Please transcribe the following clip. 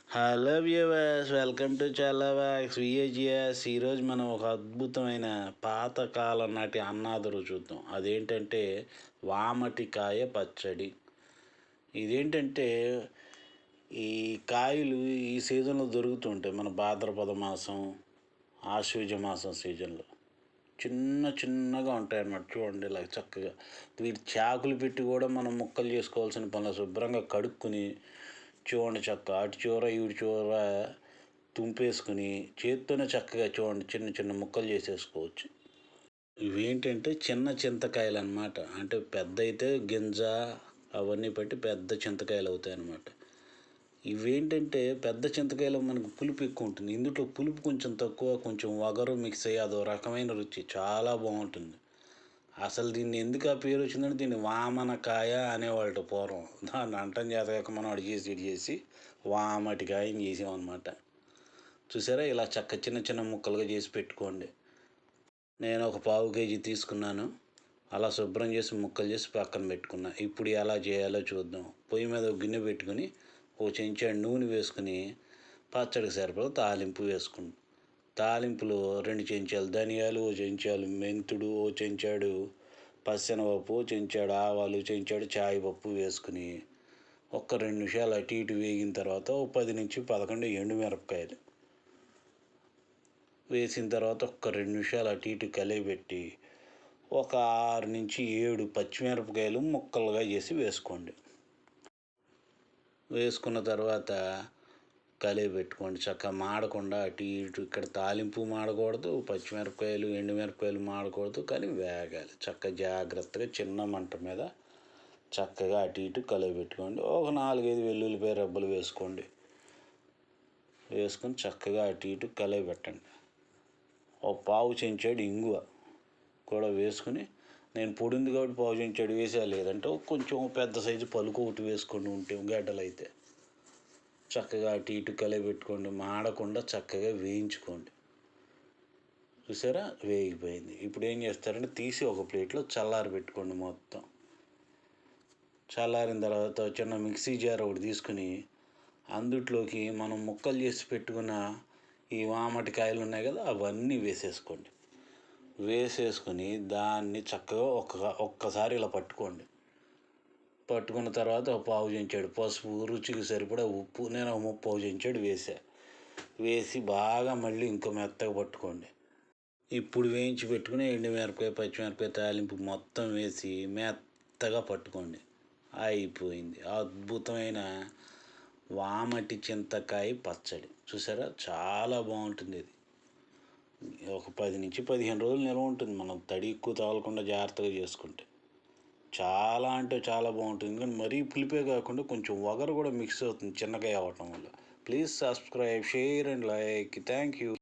Hello viewers, welcome to చాలా wax విఏజిఎస్. ఈరోజు మనం ఒక అద్భుతమైన పాతకాలం నాటి అన్నాదురు చూద్దాం. అదేంటంటే వామటికాయ పచ్చడి. ఇదేంటంటే ఈ కాయలు ఈ సీజన్లో దొరుకుతుంటాయి. మన భాద్రపద మాసం, ఆశ్వీజ మాసం సీజన్లో చిన్న చిన్నగా ఉంటాయి అన్నమాట. చూడండి ఇలా చక్కగా వీటి చాకులు పెట్టి కూడా మనం ముక్కలు చేసుకోవాల్సిన పనులు. శుభ్రంగా కడుక్కుని చూడండి చక్క అటు చివర ఇటు చివర తుంపేసుకుని చేత్తోనే చక్కగా చూడండి చిన్న చిన్న ముక్కలు చేసేసుకోవచ్చు. ఇవేంటంటే చిన్న చింతకాయలు అన్నమాట. అంటే పెద్ద అయితే గింజ అవన్నీ పెట్టి పెద్ద చింతకాయలు అవుతాయి అన్నమాట. ఇవేంటంటే పెద్ద చింతకాయలు మనకు పులుపు ఎక్కువ ఉంటుంది. ఇందులో పులుపు కొంచెం తక్కువ, కొంచెం వగరు మిక్స్ అయ్యి అదో రకమైన రుచి చాలా బాగుంటుంది. అసలు దీన్ని ఎందుకు ఆ పేరు వచ్చిందంటే దీన్ని వామనకాయ అనేవాళ్ళట పూర్వం. దాన్ని అంటం చేతకాక మనం ఇటు చేసి వామటికాయని చేసామన్నమాట. చూసారా ఇలా చిన్న చిన్న ముక్కలుగా చేసి పెట్టుకోండి. నేను ఒక పావు కేజీ తీసుకున్నాను. అలా శుభ్రం చేసి ముక్కలు చేసి పక్కన పెట్టుకున్నా. ఇప్పుడు ఎలా చేయాలో చూద్దాం. పొయ్యి మీద ఒక గిన్నె పెట్టుకుని ఓ చెంచాడు నూనె వేసుకుని పచ్చడికి సరిపడా తాలింపు వేసుకుని తాలింపులో 2 చెంచాలు ధనియాలు, ఓ చెంచాలు మెంతుడు, ఓ చెంచాడు పచ్చెనపప్పు, ఓ చెంచాడు ఆవాలు, చెంచాడు చాయ్ పప్పు వేసుకుని ఒక్క 2 నిమిషాలు అటు ఇటు వేగిన తర్వాత ఓ 10 నుంచి 11 ఎండుమిరపకాయలు వేసిన తర్వాత ఒక్క 2 నిమిషాలు అటు ఇటు కలిపెట్టి ఒక 6 నుంచి 7 పచ్చిమిరపకాయలు ముక్కలుగా చేసి వేసుకోండి. వేసుకున్న తర్వాత కలిపెట్టుకోండి. చక్కగా మాడకుండా అటు ఇటు ఇక్కడ తాలింపు మాడకూడదు, పచ్చిమిరపకాయలు ఎండుమిరపకాయలు మాడకూడదు, కానీ వేగాలి. చక్కగా జాగ్రత్తగా చిన్న మంట మీద చక్కగా అటు ఇటు కలిపెట్టుకోండి. ఒక 4-5 వెల్లుల్లిపాయ రెబ్బలు వేసుకోండి. వేసుకొని చక్కగా అటు ఇటు కలిపెట్టండి. ఓ పావు చెంచాడు ఇంగువ కూడా వేసుకుని, నేను పొడింది కాబట్టి పావు చెంచాడు వేసా, లేదంటే కొంచెం పెద్ద సైజు పలుకు ఒకటి వేసుకోండి ఉంటే గడ్డలు అయితే. చక్కగా అటు ఇటు కలిపెట్టుకోండి. మాడకుండా చక్కగా వేయించుకోండి. చూసారా వేగిపోయింది. ఇప్పుడు ఏం చేస్తారంటే తీసి ఒక ప్లేట్లో చల్లారి పెట్టుకోండి. మొత్తం చల్లారిన తర్వాత చిన్న మిక్సీ జార్ ఒకటి తీసుకుని అందుట్లోకి మనం ముక్కలు చేసి పెట్టుకున్న ఈ వామటికాయలు ఉన్నాయి కదా అవన్నీ వేసేసుకోండి. వేసేసుకొని దాన్ని చక్కగా ఒక్కసారి ఇలా పట్టుకోండి. పట్టుకున్న తర్వాత ఒక పావు చెంచాడు పసుపు, రుచికి సరిపడా ఉప్పు, నేను ఒక పావు చెంచాడు వేసి బాగా మళ్ళీ ఇంకో మెత్తగా పట్టుకోండి. ఇప్పుడు వేయించి పెట్టుకుని ఎండుమిరపకాయ, పచ్చిమిరపకాయ తాలింపు మొత్తం వేసి మెత్తగా పట్టుకోండి. అయిపోయింది అద్భుతమైన వామటి చింతకాయ పచ్చడి. చూసారా చాలా బాగుంటుంది. ఇది ఒక 10 నుంచి 15 రోజులు నిల్వ ఉంటుంది. మనం తడి ఎక్కువ తగలకుండా జాగ్రత్తగా చేసుకుంటే చాలా అంటే చాలా బాగుంటుంది. కానీ మరీ పులిపే కాకుండా కొంచెం వగరు కూడా మిక్స్ అవుతుంది చిన్నకాయ అవ్వటం వల్ల. Please subscribe, share and like. Thank you.